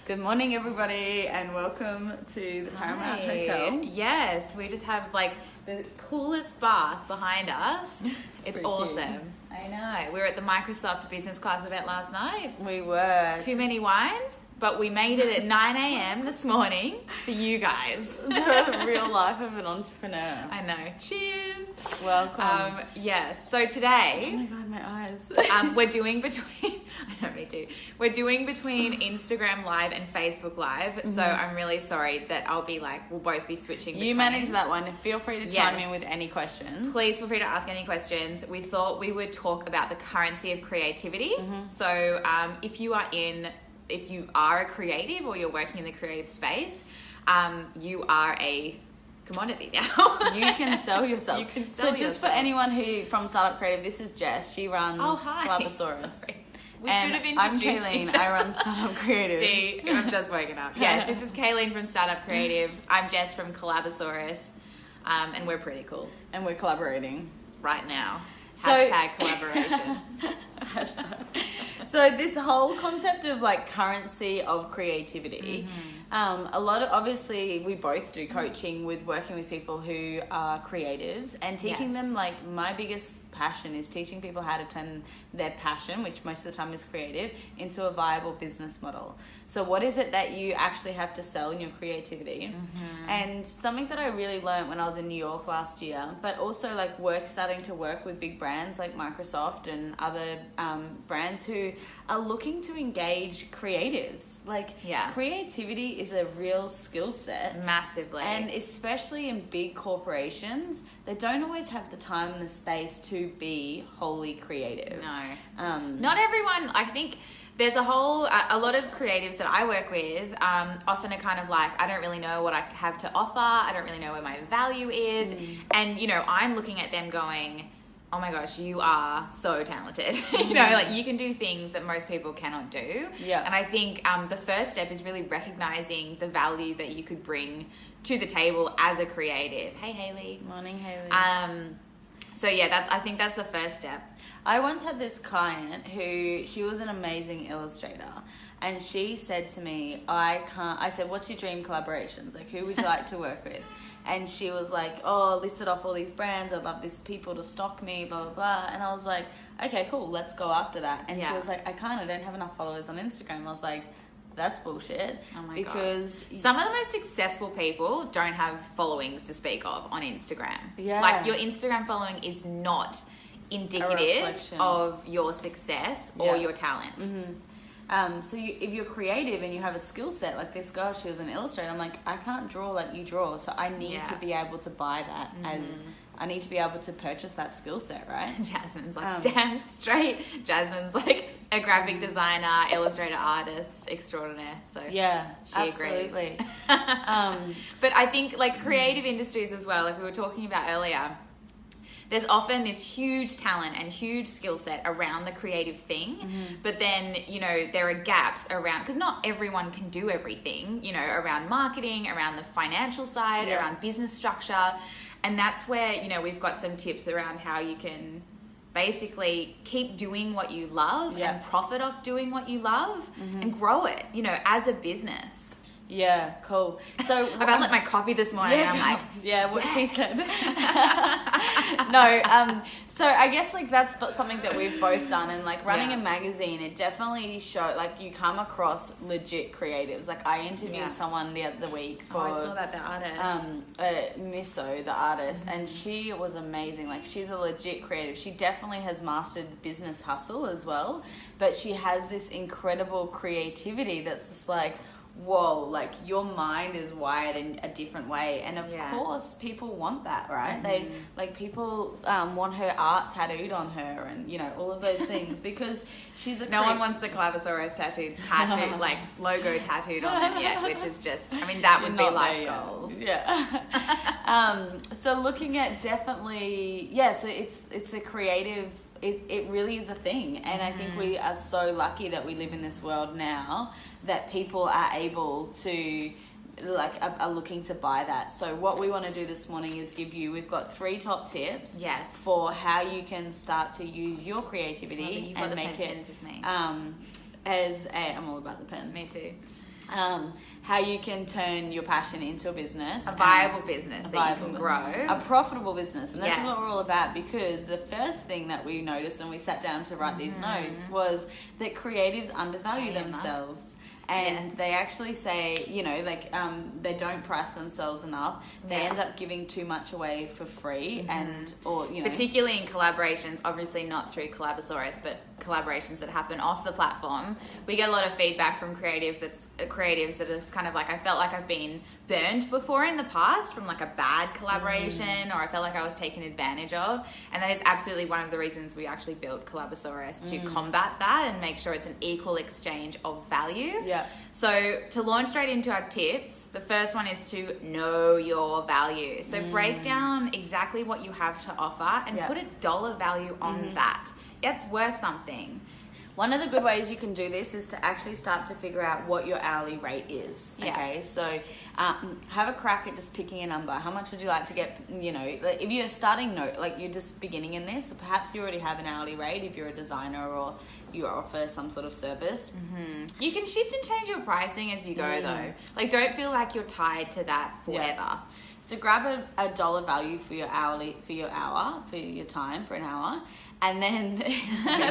Good morning, everybody, and welcome to the Paramount Hotel. Yes, we just have like the coolest bath behind us. It's awesome. Cute. I know. We were at the Microsoft business class event last night. We were. Too many wines, but we made it at 9 a.m. this morning for you guys. The real life of an entrepreneur. I know. Cheers. Welcome. Yes. So Oh today, my God, my eyes. we're doing between. I know, me too. We're doing between Instagram Live and Facebook Live. So I'm really sorry that I'll be like, we'll both be switching. You manage that one. Feel free to chime in with any questions. Please feel free to ask any questions. We thought we would talk about the currency of creativity. So if you are a creative or you're working in the creative space, you are a commodity now. You can sell yourself. You can sell So just for anyone who from Startup Creative, this is Jess. She runs Collabosaurus. Sorry. We should have introduced I'm Kayleen. each other. I run Startup Creative. See, I'm just waking up. Yes, this is Kayleen from Startup Creative. I'm Jess from Collabosaurus. And we're pretty cool And we're collaborating. right now. So- Hashtag collaboration. So this whole concept of like currency of creativity, a lot of, obviously we both do coaching with working with people who are creatives and teaching Yes. them, like my biggest passion is teaching people how to turn their passion, which most of the time is creative, into a viable business model. So what is it that you actually have to sell in your creativity? And something that I really learned when I was in New York last year, but also like starting to work with big brands like Microsoft and other brands who are looking to engage creatives. Like creativity is a real skill set. Massively. And especially in big corporations, they don't always have the time and the space to be wholly creative. No. Not everyone, I think there's a lot of creatives that I work with often are kind of like, I don't really know what I have to offer. I don't really know where my value is. And, I'm looking at them going, oh my gosh, you are so talented. Like you can do things that most people cannot do. Yeah. And I think the first step is really recognizing the value that you could bring to the table as a creative. Hey, Haley. Morning, Haley. I think that's the first step. I once had this client who, she was an amazing illustrator, and she said to me, I said, what's your dream collaborations? Like, who would you like to work with? And she was like, listed off all these brands. I'd love these people to stock me, blah, blah, blah. And I was like, okay, cool, let's go after that. And she was like, I don't have enough followers on Instagram. I was like, that's bullshit. Oh my because God. Some of the most successful people don't have followings to speak of on Instagram. Yeah. Like your Instagram following is not indicative of your success or your talent. So if you're creative and you have a skill set, like this girl, she was an illustrator. I'm like, I can't draw like you draw, so I need to be able to buy that I need to be able to purchase that skill set, right? Jasmine's like, damn straight. Jasmine's like a graphic designer, illustrator, artist extraordinaire. So yeah, she absolutely. agrees. But I think like creative industries as well, like we were talking about earlier, there's often this huge talent and huge skill set around the creative thing, but then, there are gaps around, because not everyone can do everything, around marketing, around the financial side, around business structure. And that's where, we've got some tips around how you can basically keep doing what you love and profit off doing what you love and grow it, as a business. Yeah, cool. So I've had like my coffee this morning and I'm like, what she said. No, so I guess like that's something that we've both done, and like running a magazine, it definitely showed like you come across legit creatives. Like I interviewed someone the other week for I saw that, the artist. Miso, the artist, and she was amazing. Like she's a legit creative. She definitely has mastered business hustle as well, but she has this incredible creativity that's just like, whoa, like your mind is wired in a different way, and of course people want that, right? They like people want her art tattooed on her, and all of those things, because she's a no one wants the Collabosaurus tattoo like logo tattooed on them yet, which is just, that would be life goals. So looking at definitely so it's a creative, it really is a thing, and I think we are so lucky that we live in this world now that people are able to are looking to buy that. So what we want to do this morning is we've got 3 top tips for how you can start to use your creativity and make it I'm all about the pen. Me too. How you can turn your passion into a business. A viable business that you can grow. A profitable business. And this is Yes. what we're all about, because the first thing that we noticed when we sat down to write these notes was that creatives undervalue themselves. And they actually say, you know, like they don't price themselves enough. They end up giving too much away for free, or you know, particularly in collaborations. Obviously, not through Collabosaurus, but collaborations that happen off the platform. We get a lot of feedback from creatives that is kind of like, I felt like I've been burned before in the past from like a bad collaboration, or I felt like I was taken advantage of. And that is absolutely one of the reasons we actually built Collabosaurus, to combat that and make sure it's an equal exchange of value. Yeah. So to launch straight into our tips, the first one is to know your value. So break down exactly what you have to offer and put a dollar value on that. It's worth something. One of the good ways you can do this is to actually start to figure out what your hourly rate is. Yeah. Okay, so have a crack at just picking a number. How much would you like to get, you know, like if you're starting like you're just beginning in this, perhaps you already have an hourly rate if you're a designer or you offer some sort of service. You can shift and change your pricing as you go though. Like, don't feel like you're tied to that forever. So grab a dollar value for your hour, for your time, for an hour. And then,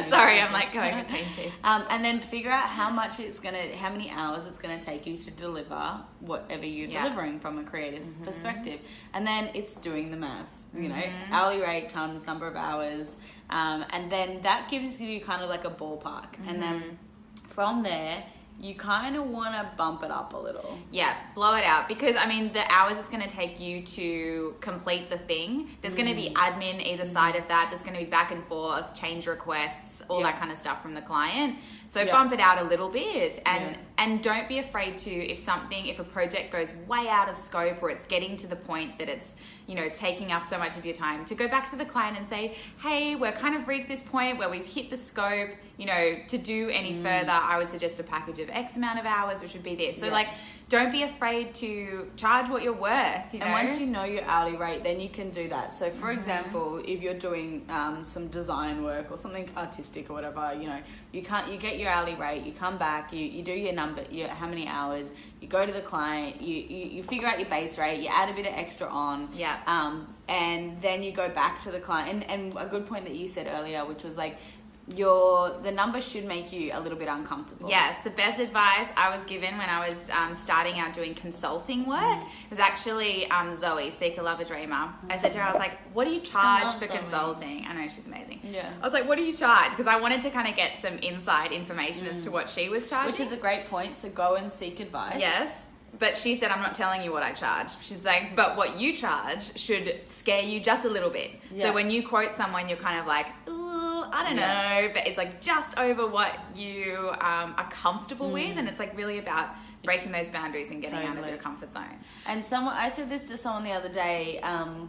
sorry, I'm like going between two. And then figure out how many hours it's gonna take you to deliver whatever you're delivering from a creator's perspective. And then it's doing the maths, you know, hourly rate times number of hours, and then that gives you kind of like a ballpark. And then from there, you kind of want to bump it up a little. Yeah, blow it out. Because, I mean, the hours it's going to take you to complete the thing, there's going to be admin either side of that. There's going to be back and forth, change requests, all that kind of stuff from the client. So bump it out a little bit. And don't be afraid to, if a project goes way out of scope, or it's getting to the point that it's, you know, taking up so much of your time, to go back to the client and say, hey, we're kind of reached this point where we've hit the scope, you know, to do any further, I would suggest a package of X amount of hours, which would be this. So like, don't be afraid to charge what you're worth, you know? And once you know your hourly rate, then you can do that. So for example, if you're doing some design work or something artistic or whatever, you know, you get your hourly rate, you come back, you do your number, how many hours, you go to the client, you figure out your base rate, you add a bit of extra on. And then you go back to the client. And a good point that you said earlier, which was like, the number should make you a little bit uncomfortable. Yes, the best advice I was given when I was starting out doing consulting work was actually Zoe, Seeker Lover Dreamer. I said to her, I was like, what do you charge for consulting? I know, she's amazing. Yeah. I was like, what do you charge? Because I wanted to kind of get some inside information as to what she was charging. Which is a great point, so go and seek advice. Yes. But she said, I'm not telling you what I charge. She's like, but what you charge should scare you just a little bit. Yeah. So when you quote someone, you're kind of like, ooh, I don't know. But it's like just over what you are comfortable with. And it's like really about breaking those boundaries and getting out of your comfort zone. And I said this to someone the other day,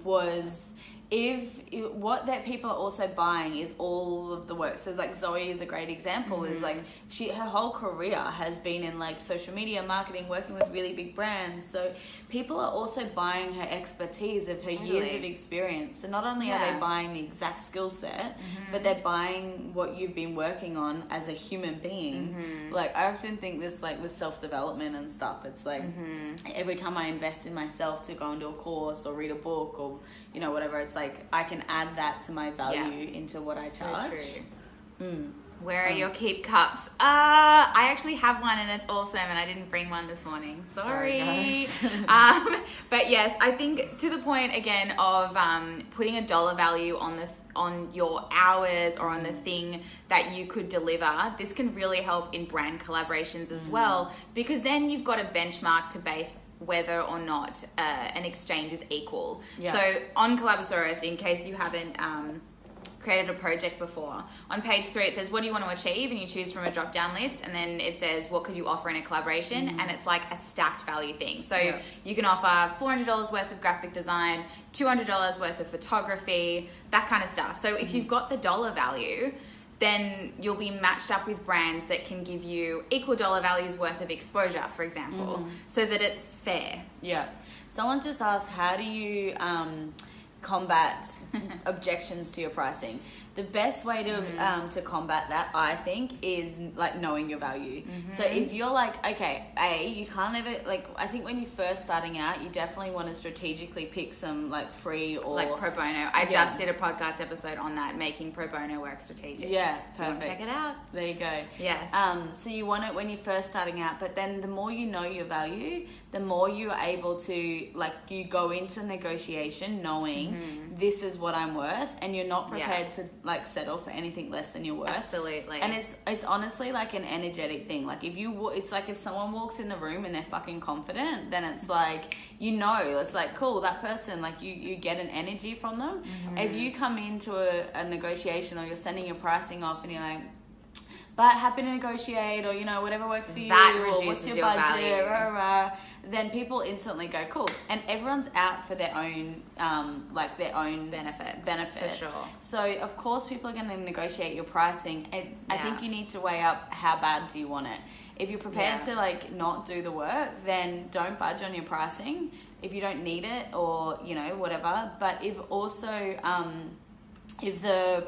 was... what that people are also buying is all of the work. So like Zoe is a great example, is like her whole career has been in like social media marketing, working with really big brands. So people are also buying her expertise of her years of experience. So not only are they buying the exact skill set, but they're buying what you've been working on as a human being. Like I often think this, like with self-development and stuff, it's like every time I invest in myself to go into a course or read a book or, you know, whatever, it's like I can add that to my value into what I charge. So true. Where are your keep cups? I actually have one and it's awesome, and I didn't bring one this morning. Sorry. But yes, I think to the point again of putting a dollar value on your hours or on the thing that you could deliver, this can really help in brand collaborations as well, because then you've got a benchmark to base whether or not an exchange is equal. So on Collabosaurus, in case you haven't created a project before, on page 3 it says, what do you want to achieve? And you choose from a drop down list, and then it says, what could you offer in a collaboration? And it's like a stacked value thing. So you can offer $400 worth of graphic design, $200 worth of photography, that kind of stuff. So if you've got the dollar value, then you'll be matched up with brands that can give you equal dollar values worth of exposure, for example, so that it's fair. Yeah. Someone just asked, how do you combat objections to your pricing? the best way to combat that, I think, is like knowing your value. So if you're like, okay, you can't ever, like, I think when you're first starting out, you definitely want to strategically pick some like free or like pro bono. I just did a podcast episode on that, making pro bono work strategic. Yeah, perfect. Check it out. There you go. Yes. So you want it when you're first starting out, but then the more you know your value, the more you're able to, like, you go into negotiation knowing this is what I'm worth, and you're not prepared to like settle for anything less than you're worth. Absolutely. And it's honestly like an energetic thing. Like it's like if someone walks in the room and they're fucking confident, then it's like, you know, it's like, cool, that person, like you get an energy from them. If you come into a negotiation, or you're sending your pricing off and you're like, but happy to negotiate, or, you know, whatever works for you, that or reduces what's your your budget, value. rah, rah, then people instantly go, cool. And everyone's out for their own, like their own benefit. For sure. So of course people are going to negotiate your pricing. And I think you need to weigh up how bad do you want it. If you're prepared to like not do the work, then don't budge on your pricing if you don't need it, or, you know, whatever. But if also, if the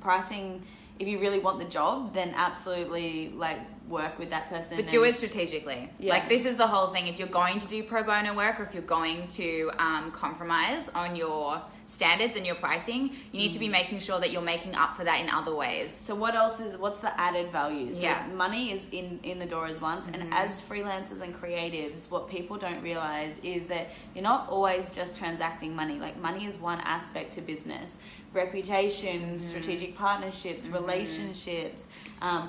pricing, if you really want the job, then absolutely like work with that person. But do it strategically. Yeah. Like, this is the whole thing. If you're going to do pro bono work, or if you're going to compromise on your standards and your pricing, you need to be making sure that you're making up for that in other ways. So what's the added value? So money is in the door as once, and as freelancers and creatives, what people don't realize is that you're not always just transacting money. Like, money is one aspect to business. Reputation, strategic partnerships, relationships,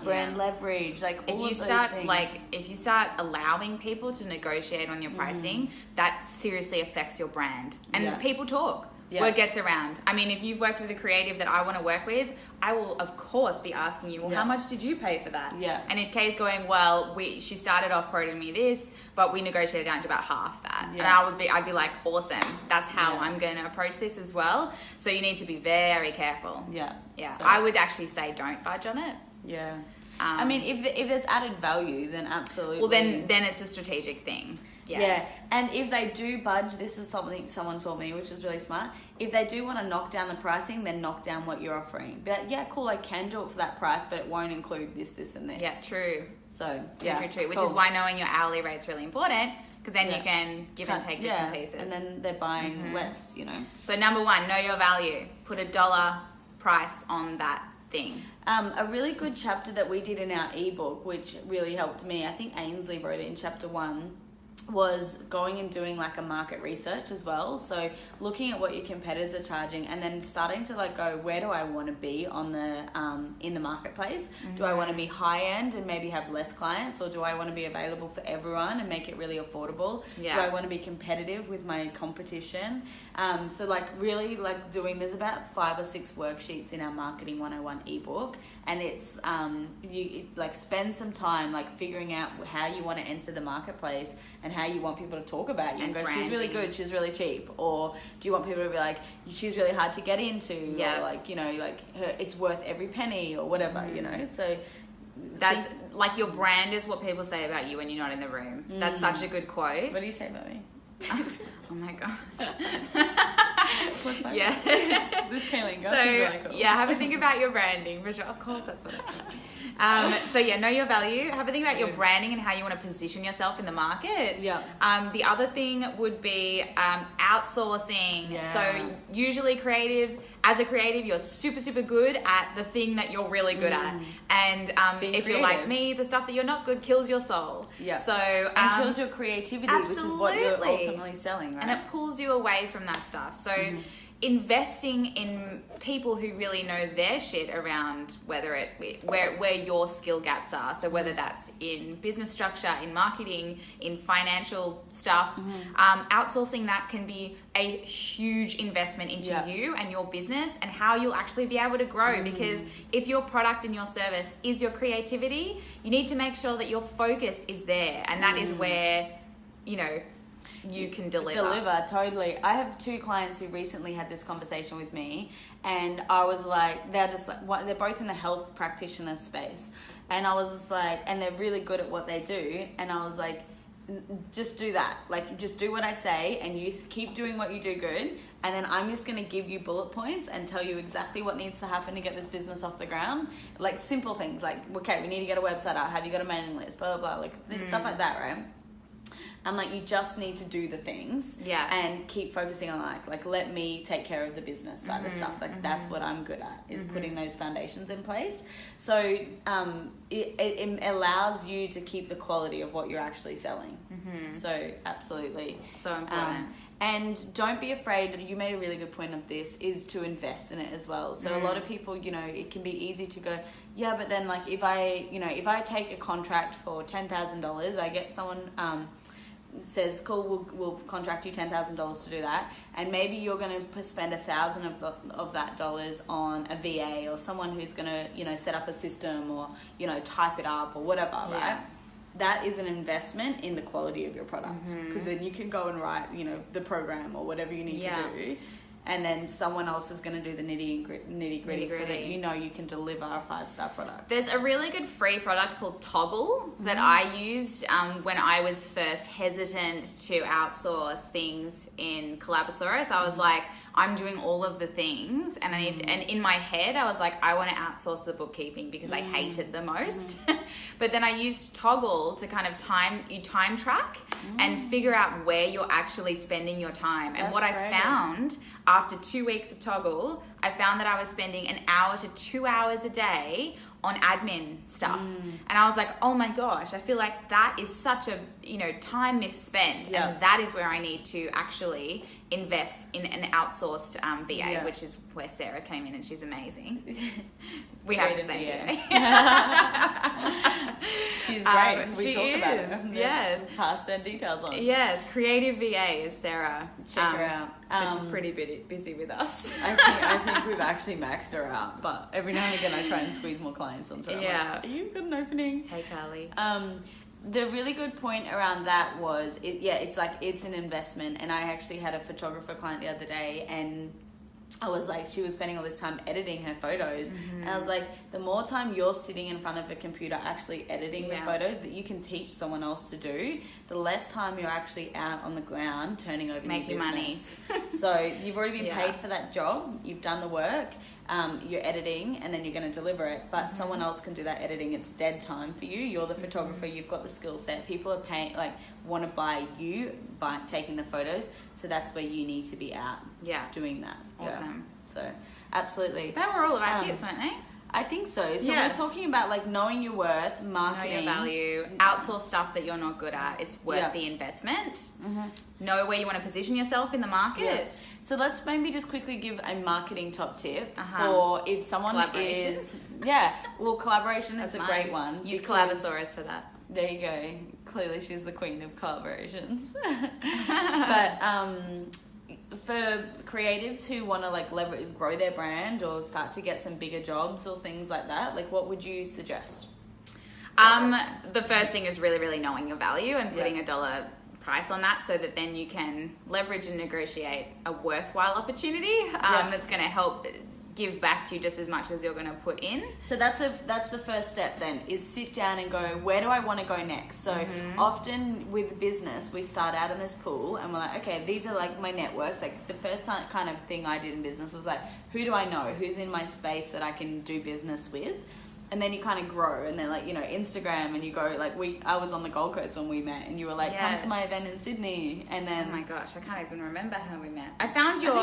brand leverage, like all of those things. If you start allowing people to negotiate on your pricing, that seriously affects your brand. And people talk. Yeah. Word gets around. I mean, if you've worked with a creative that I want to work with, I will, of course, be asking you, well, how much did you pay for that? Yeah. And if Kay's going, well, she started off quoting me this, but we negotiated down to about half that. Yeah. And I'd be like, awesome. That's how I'm going to approach this as well. So you need to be very careful. Yeah. Yeah. So I would actually say don't budge on it. Yeah. I mean, if there's added value, then absolutely. Well, then it's a strategic thing. Yeah. And if they do budge, this is something someone told me, which was really smart. If they do want to knock down the pricing, then knock down what you're offering. But yeah, cool, I can do it for that price, but it won't include this, this, and this. Yeah, true. So, True. Which is why knowing your hourly rate's really important, because then you can give and take bits and pieces. And then they're buying less, you know. So number one, know your value. Put $1 price on that thing. A really good chapter that we did in our ebook, which really helped me, I think Ainsley wrote it in chapter 1, was going and doing like a market research as well. So looking at what your competitors are charging, and then starting to like go, where do I want to be on the in the marketplace? Do I want to be high end and maybe have less clients, or do I want to be available for everyone and make it really affordable? Do I want to be competitive with my competition? So like really like there's about 5 or 6 worksheets in our Marketing 101 ebook, and it's you like spend some time like figuring out how you want to enter the marketplace and how you want people to talk about you and go, she's really good, she's really cheap, or do you want people to be like, she's really hard to get into, or like, you know, like it's worth every penny, or whatever, you know. So that's like, your brand is what people say about you when you're not in the room. That's such a good quote. What do you say about me? Oh my gosh. What's my this Kayleen girl, so, she's really cool. Yeah, have a think about your branding, for sure. Of course, that's what I think. So yeah, know your value. Have a think about your branding and how you want to position yourself in the market. Yeah. The other thing would be outsourcing. Yeah. So usually creatives, as a creative, you're super, super good at the thing that you're really good at. And if you're like me, the stuff that you're not good kills your soul. Yeah. So and kills your creativity, which is what you're ultimately selling, right? And it pulls you away from that stuff. So investing in people who really know their shit around where your skill gaps are. So whether that's in business structure, in marketing, in financial stuff, outsourcing that can be a huge investment into you and your business and how you'll actually be able to grow. Because if your product and your service is your creativity, you need to make sure that your focus is there, and that is where, you know, you can deliver. Totally. I have 2 clients who recently had this conversation with me, and I was like, they're both in the health practitioner space, and I was just like, and they're really good at what they do, and I was like, just do that. Like, just do what I say, and you keep doing what you do good. And then I'm just going to give you bullet points and tell you exactly what needs to happen to get this business off the ground. Like, simple things like, okay, we need to get a website out. Have you got a mailing list? Blah, blah, blah. Like, stuff like that, right? And like, you just need to do the things and keep focusing on like let me take care of the business side of stuff. Like that's what I'm good at, is putting those foundations in place. So it allows you to keep the quality of what you're actually selling. So absolutely. So important. And don't be afraid, you made a really good point of this, is to invest in it as well. So a lot of people, you know, it can be easy to go, yeah, but then like if I take a contract for $10,000, I get someone says, cool, we'll contract you $10,000 to do that, and maybe you're going to spend $1,000 of that dollars on a VA or someone who's going to, you know, set up a system or, you know, type it up or whatever, right? That is an investment in the quality of your products, because then you can go and write, you know, the program or whatever you need to do, and then someone else is going to do the nitty gritty so that you know you can deliver a 5-star product. There's a really good free product called Toggl that I used when I was first hesitant to outsource things in Collabosaurus. I was like, I'm doing all of the things, and and in my head I was like, I want to outsource the bookkeeping because I hate it the most. But then I used Toggl to kind of time track and figure out where you're actually spending your time. And what I found after 2 weeks of Toggl, I found that I was spending 1 hour to 2 hours a day on admin stuff. And I was like, oh my gosh, I feel like that is such a, you know, time misspent. And that is where I need to actually invest in an outsourced VA, which is where Sarah came in, and she's amazing. We have the same VA. She's great. We she talk is. about her. Yes. Pass and details on. Yes, creative VA is Sarah. Check her out. But she's pretty busy with us. I think we've actually maxed her out, but every now and again I try and squeeze more clients onto her. Yeah. Like, you've got an opening. Hey, Carly. The really good point around that was, it's like, it's an investment. And I actually had a photographer client the other day, and I was like, she was spending all this time editing her photos. And I was like, the more time you're sitting in front of a computer actually editing the photos that you can teach someone else to do, the less time you're actually out on the ground turning over making your money. So you've already been paid for that job, you've done the work, you're editing, and then you're going to deliver it, but someone else can do that editing. It's dead time for you. You're the photographer, you've got the skill set, people are paying, like, want to buy you by taking the photos, so that's where you need to be out doing that. Awesome. So absolutely, They were all of our tips, weren't they? I think so. So we're talking about like knowing your worth, marketing, know your value, outsource stuff that you're not good at. It's worth the investment. Know where you want to position yourself in the market. So let's maybe just quickly give a marketing top tip for if someone is collaboration is a great one. Use Collabosaurus for that. There you go. Clearly she's the queen of collaborations. But for creatives who want to like grow their brand or start to get some bigger jobs or things like that, like what would you suggest? The first thing is really, really knowing your value and putting a dollar price on that, so that then you can leverage and negotiate a worthwhile opportunity that's going to help give back to you just as much as you're going to put in. So that's the first step then, is sit down and go, where do I want to go next? So often with business, we start out in this pool and we're like, okay, these are like my networks. Like the first kind of thing I did in business was like, who do I know? Who's in my space that I can do business with? And then you kind of grow, and then like, you know, Instagram, and you go like, I was on the Gold Coast when we met, and you were like, come to my event in Sydney, and then oh my gosh, I can't even remember how we met. I found your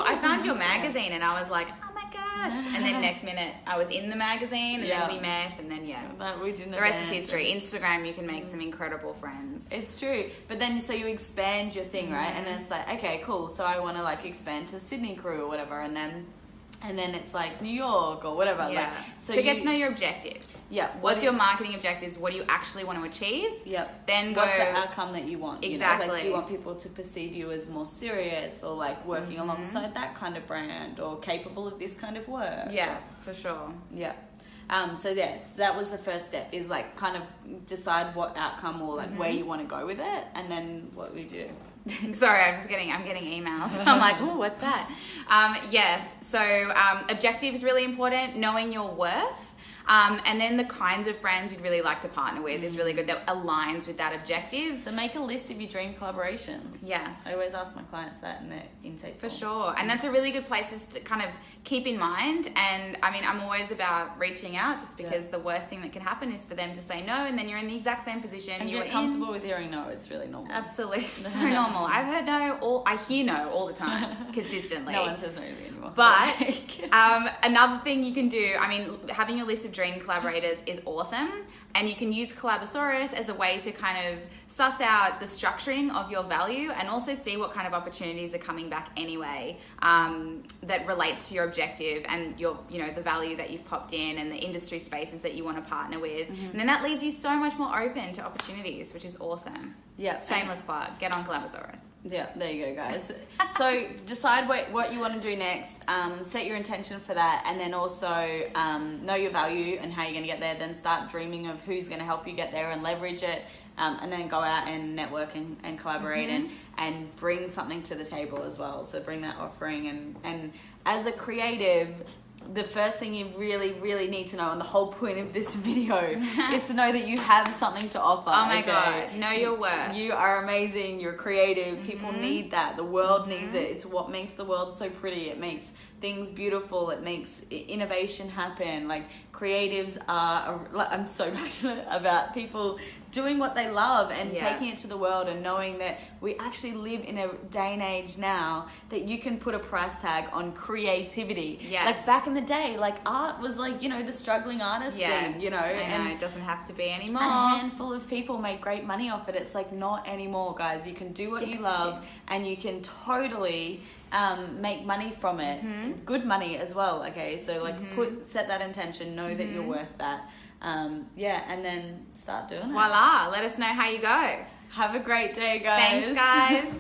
magazine, and I was like, oh my gosh, and then next minute I was in the magazine, and then we met, and then we didn't. The rest is history. Instagram, you can make some incredible friends. It's true, but then so you expand your thing, right? And then it's like, okay, cool. So I want to like expand to Sydney crew or whatever, and then it's like New York or whatever. Yeah. Like, so get to know your objectives. Yeah. What's your marketing objectives? What do you actually want to achieve? Yep. Then go. What's the outcome that you want? Exactly. You know? Like, do you want people to perceive you as more serious, or like working alongside that kind of brand, or capable of this kind of work? Yeah, for sure. Yeah. So that was the first step, is like kind of decide what outcome or like where you want to go with it, and then what we do. Sorry, I'm getting emails. I'm like, oh, what's that? Yes. So objective is really important. Knowing your worth. And then the kinds of brands you'd really like to partner with is really good, that aligns with that objective. So make a list of your dream collaborations. Yes. I always ask my clients that in their intake For form. sure. And that's a really good place to kind of keep in mind. And I mean, I'm always about reaching out, just because the worst thing that can happen is for them to say no, and then you're in the exact same position. And you're get comfortable with hearing no. It's really normal. Absolutely. So normal. I've heard no, I hear no all the time, consistently. No one says no to me anymore. But another thing you can do, I mean, having a list of dream collaborators is awesome. And you can use Collabosaurus as a way to kind of suss out the structuring of your value, and also see what kind of opportunities are coming back anyway, that relates to your objective and your, you know, the value that you've popped in and the industry spaces that you want to partner with. And then that leaves you so much more open to opportunities, which is awesome. Yeah. Shameless plug. Get on Collabosaurus. Yeah, there you go, guys. So decide what you want to do next, set your intention for that, and then also know your value and how you're going to get there. Then start dreaming of who's going to help you get there and leverage it, and then go out and network and collaborate and bring something to the table as well. So bring that offering, and as a creative, the first thing you really, really need to know, and the whole point of this video, is to know that you have something to offer. Oh my God. Know your worth. You are amazing. You're creative. People need that. The world needs it. It's what makes the world so pretty. It makes things beautiful. It makes innovation happen. Like, creatives are, I'm so passionate about people doing what they love and taking it to the world, and knowing that we actually live in a day and age now that you can put a price tag on creativity. Yes. Like back in the day, like art was like, you know, the struggling artist thing, you know. And it doesn't have to be anymore. A handful of people made great money off it. It's like, not anymore, guys. You can do what you love, and you can totally make money from it. Good money as well. Okay, so like set that intention, know that you're worth that. And then start doing it. Voila. Let us know how you go. Have a great day, guys. Thanks, guys.